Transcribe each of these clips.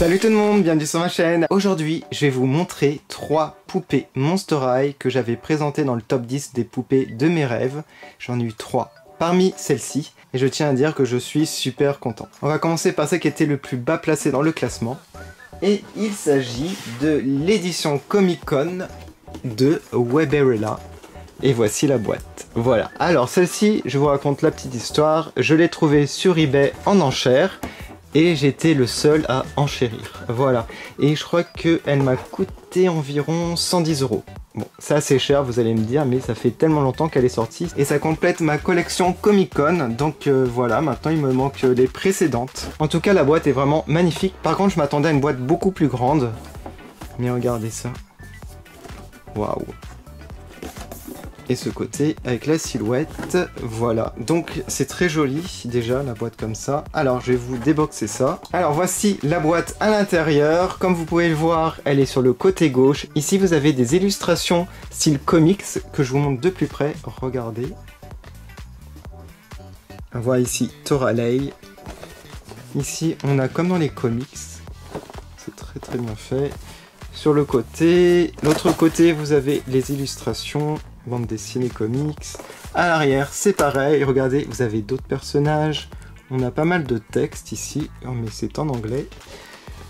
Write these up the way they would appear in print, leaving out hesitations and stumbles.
Salut tout le monde, bienvenue sur ma chaîne. Aujourd'hui, je vais vous montrer 3 poupées Monster High que j'avais présentées dans le top 10 des poupées de mes rêves. J'en ai eu 3 parmi celles-ci et je tiens à dire que je suis super content. On va commencer par celle qui était le plus bas placé dans le classement. Et il s'agit de l'édition Comic Con de Weberella. Et voici la boîte. Voilà. Alors celle-ci, je vous raconte la petite histoire. Je l'ai trouvée sur eBay en enchère. Et j'étais le seul à enchérir. Voilà. Et je crois qu'elle m'a coûté environ 110 €. Bon, c'est assez cher, vous allez me dire, mais ça fait tellement longtemps qu'elle est sortie. Et ça complète ma collection Comic Con. Donc voilà, maintenant il me manque les précédentes. En tout cas, la boîte est vraiment magnifique. Par contre, je m'attendais à une boîte beaucoup plus grande. Mais regardez ça. Waouh. Et ce côté avec la silhouette, voilà, donc c'est très joli déjà la boîte comme ça. Alors je vais vous déboxer ça. Alors voici la boîte à l'intérieur, comme vous pouvez le voir elle est sur le côté gauche. Ici vous avez des illustrations style comics que je vous montre de plus près, regardez. On voit ici Toralei. Ici on a comme dans les comics, c'est très bien fait. Sur le côté, l'autre côté vous avez les illustrations. Bande dessinée comics. À l'arrière, c'est pareil. Regardez, vous avez d'autres personnages. On a pas mal de texte ici. Oh, mais c'est en anglais.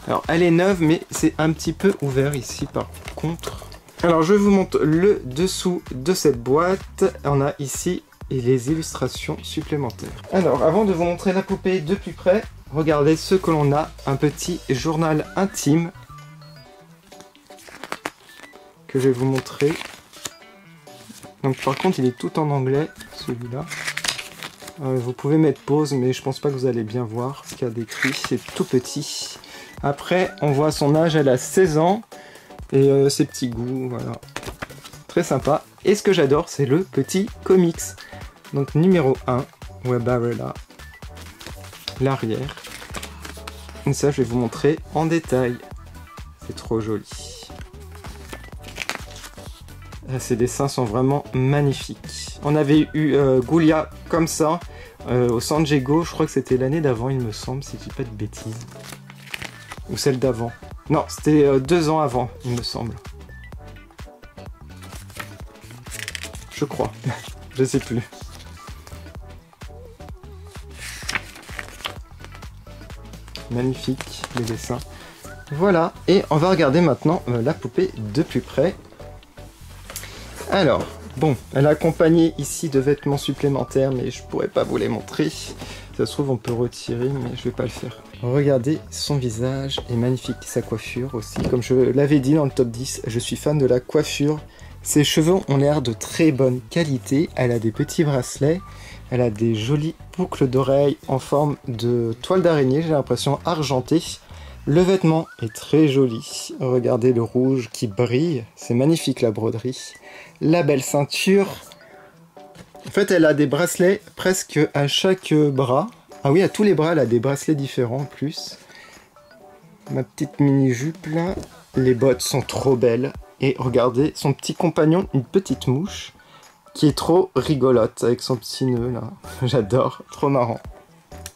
Alors, elle est neuve, mais c'est un petit peu ouvert ici, par contre. Alors, je vous montre le dessous de cette boîte. On a ici les illustrations supplémentaires. Alors, avant de vous montrer la poupée de plus près, regardez ce que l'on a. Un petit journal intime que je vais vous montrer. Donc par contre il est tout en anglais celui-là. Vous pouvez mettre pause mais je pense pas que vous allez bien voir ce qu'il y a décrit, c'est tout petit. Après on voit son âge, elle a 16 ans et ses petits goûts, voilà. Très sympa. Et ce que j'adore c'est le petit comics. Donc numéro 1, Weberella. L'arrière. Et ça je vais vous montrer en détail. C'est trop joli. Ces dessins sont vraiment magnifiques. On avait eu Goulia comme ça au San Diego, je crois que c'était l'année d'avant il me semble, si je dis pas de bêtises. Ou celle d'avant. Non, c'était 2 ans avant, il me semble. Je crois. Je sais plus. Magnifique les dessins. Voilà, et on va regarder maintenant la poupée de plus près. Alors, bon, elle est accompagnée ici de vêtements supplémentaires, mais je pourrais pas vous les montrer. Ça se trouve, on peut retirer, mais je vais pas le faire. Regardez, son visage est magnifique, sa coiffure aussi. Comme je l'avais dit dans le top 10, je suis fan de la coiffure. Ses cheveux ont l'air de très bonne qualité. Elle a des petits bracelets. Elle a des jolies boucles d'oreilles en forme de toile d'araignée, j'ai l'impression argentée. Le vêtement est très joli. Regardez le rouge qui brille. C'est magnifique la broderie. La belle ceinture. En fait, elle a des bracelets presque à chaque bras. Ah oui, à tous les bras, elle a des bracelets différents en plus. Ma petite mini-jupe là. Les bottes sont trop belles. Et regardez, son petit compagnon, une petite mouche, qui est trop rigolote avec son petit nœud là. J'adore, trop marrant.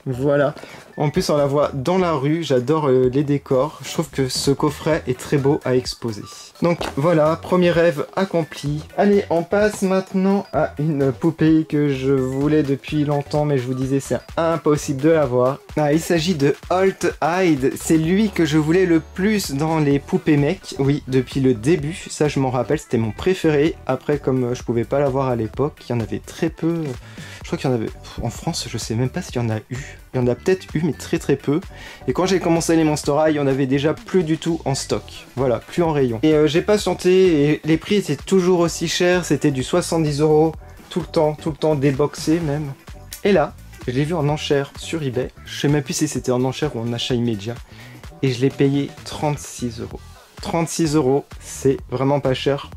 Voilà, en plus on la voit dans la rue, j'adore les décors, je trouve que ce coffret est très beau à exposer. Donc voilà, premier rêve accompli. Allez, on passe maintenant à une poupée que je voulais depuis longtemps, mais je vous disais c'est impossible de l'avoir. Ah, il s'agit de Holt Hyde, c'est lui que je voulais le plus dans les poupées mecs, oui, depuis le début, ça je m'en rappelle, c'était mon préféré. Après, comme je pouvais pas l'avoir à l'époque, il y en avait très peu, je crois qu'il y en avait, en France, je sais même pas s'il y en a eu. Il y en a peut-être eu, mais très peu. Et quand j'ai commencé les Monster High, il y en avait déjà plus du tout en stock. Voilà, plus en rayon. Et j'ai patienté, et les prix étaient toujours aussi chers. C'était du 70 € tout le temps déboxé même. Et là, je l'ai vu en enchère sur eBay. Je sais même plus si c'était en enchère ou en achat immédiat. Et je l'ai payé 36 €. 36 €, c'est vraiment pas cher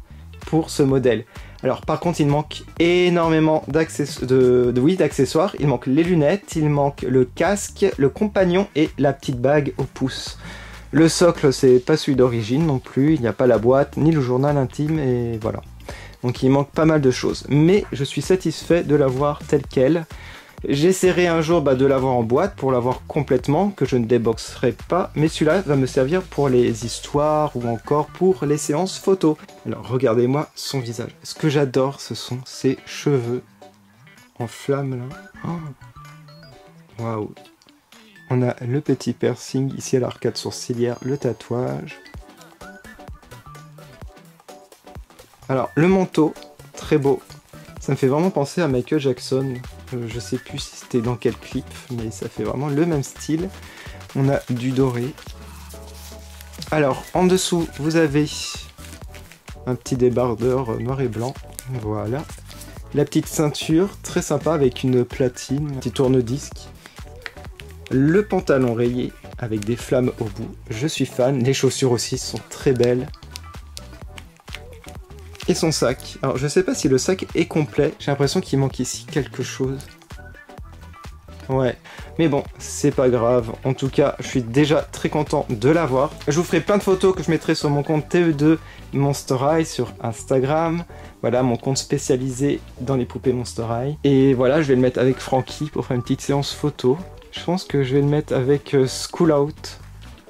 pour ce modèle. Alors par contre il manque énormément d'accessoires, il manque les lunettes, il manque le casque, le compagnon et la petite bague au pouce. Le socle c'est pas celui d'origine non plus, il n'y a pas la boîte ni le journal intime et voilà. Donc il manque pas mal de choses, mais je suis satisfait de l'avoir telle quelle. J'essaierai un jour de l'avoir en boîte pour l'avoir complètement, que je ne déboxerai pas, mais celui-là va me servir pour les histoires ou encore pour les séances photos. Alors regardez-moi son visage. Ce que j'adore, ce sont ses cheveux en flammes là. Waouh! On a le petit piercing ici à l'arcade sourcilière, le tatouage. Alors le manteau, très beau. Ça me fait vraiment penser à Michael Jackson. Je sais plus si c'était dans quel clip, mais ça fait vraiment le même style. On a du doré. Alors, en dessous, vous avez un petit débardeur noir et blanc. Voilà. La petite ceinture, très sympa, avec une platine, un petit tourne-disque. Le pantalon rayé, avec des flammes au bout. Je suis fan. Les chaussures aussi sont très belles. Et son sac. Alors je sais pas si le sac est complet, j'ai l'impression qu'il manque ici quelque chose. Ouais, mais bon, c'est pas grave. En tout cas, je suis déjà très content de l'avoir. Je vous ferai plein de photos que je mettrai sur mon compte TE2 Monster High sur Instagram. Voilà, mon compte spécialisé dans les poupées Monster High. Et voilà, je vais le mettre avec Francky pour faire une petite séance photo. Je pense que je vais le mettre avec School Out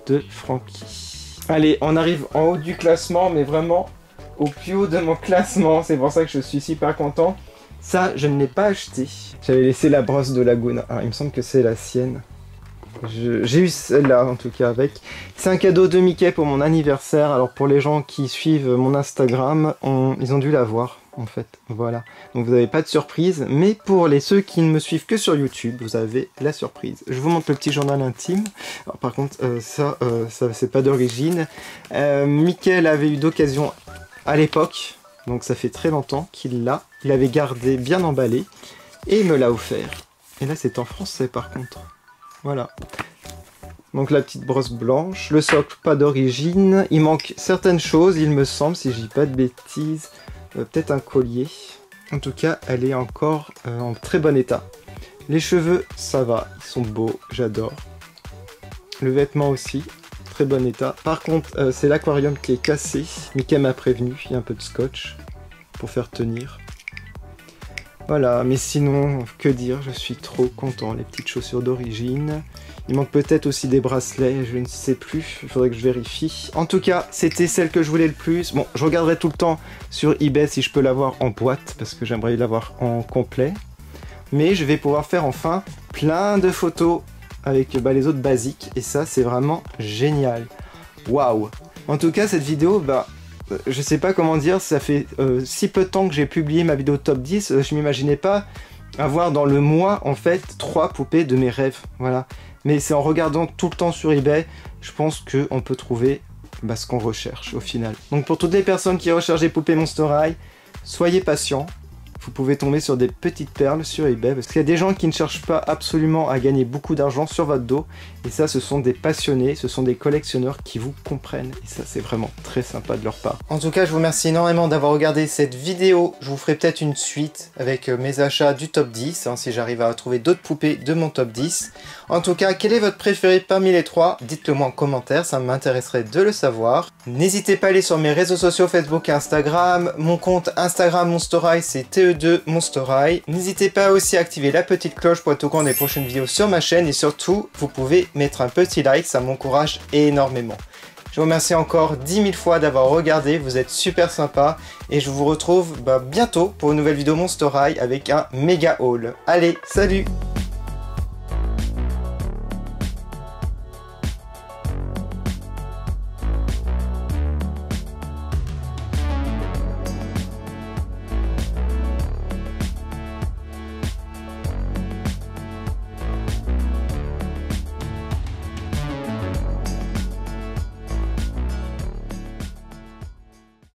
de Francky. Allez, on arrive en haut du classement, mais vraiment au plus haut de mon classement, c'est pour ça que je suis super content. Ça, je ne l'ai pas acheté. J'avais laissé la brosse de Laguna. Ah, il me semble que c'est la sienne. J'ai eu celle-là, en tout cas, avec. C'est un cadeau de Mickey pour mon anniversaire. Alors, pour les gens qui suivent mon Instagram, ils ont dû l'avoir, en fait. Voilà. Donc, vous n'avez pas de surprise. Mais pour ceux qui ne me suivent que sur YouTube, vous avez la surprise. Je vous montre le petit journal intime. Alors, par contre, ça c'est pas d'origine. Mickey l'avait eu d'occasion à l'époque. Donc ça fait très longtemps qu'il l'a. Il avait gardé bien emballé et il me l'a offert. Et là c'est en français par contre. Voilà. Donc la petite brosse blanche, le socle pas d'origine. Il manque certaines choses il me semble, si je dis pas de bêtises. Peut-être un collier. En tout cas elle est encore en très bon état. Les cheveux ça va, ils sont beaux, j'adore. Le vêtement aussi. Très bon état. Par contre, c'est l'aquarium qui est cassé. Mickey m'a prévenu, il y a un peu de scotch pour faire tenir. Voilà, mais sinon, que dire, je suis trop content. Les petites chaussures d'origine. Il manque peut-être aussi des bracelets, je ne sais plus, il faudrait que je vérifie. En tout cas, c'était celle que je voulais le plus. Bon, je regarderai tout le temps sur eBay si je peux l'avoir en boîte, parce que j'aimerais l'avoir en complet. Mais je vais pouvoir faire enfin plein de photos avec les autres basiques, et ça c'est vraiment génial. Waouh! En tout cas cette vidéo, je sais pas comment dire, ça fait si peu de temps que j'ai publié ma vidéo top 10, je m'imaginais pas avoir dans le mois en fait 3 poupées de mes rêves, voilà. Mais c'est en regardant tout le temps sur eBay, je pense qu'on peut trouver ce qu'on recherche au final. Donc pour toutes les personnes qui recherchent des poupées Monster High, soyez patients. Vous pouvez tomber sur des petites perles sur eBay, parce qu'il y a des gens qui ne cherchent pas absolument à gagner beaucoup d'argent sur votre dos, et ça ce sont des passionnés, ce sont des collectionneurs qui vous comprennent, et ça c'est vraiment très sympa de leur part. En tout cas je vous remercie énormément d'avoir regardé cette vidéo, je vous ferai peut-être une suite avec mes achats du top 10, si j'arrive à trouver d'autres poupées de mon top 10. En tout cas, quel est votre préféré parmi les 3? Dites-le moi en commentaire, ça m'intéresserait de le savoir. N'hésitez pas à aller sur mes réseaux sociaux Facebook et Instagram, mon compte Instagram Monster High c'est TE2 Monster High. N'hésitez pas aussi à activer la petite cloche pour être au courant des prochaines vidéos sur ma chaîne, et surtout, vous pouvez mettre un petit like, ça m'encourage énormément. Je vous remercie encore 10 000 fois d'avoir regardé, vous êtes super sympa, et je vous retrouve bientôt pour une nouvelle vidéo Monster High avec un méga haul. Allez, salut!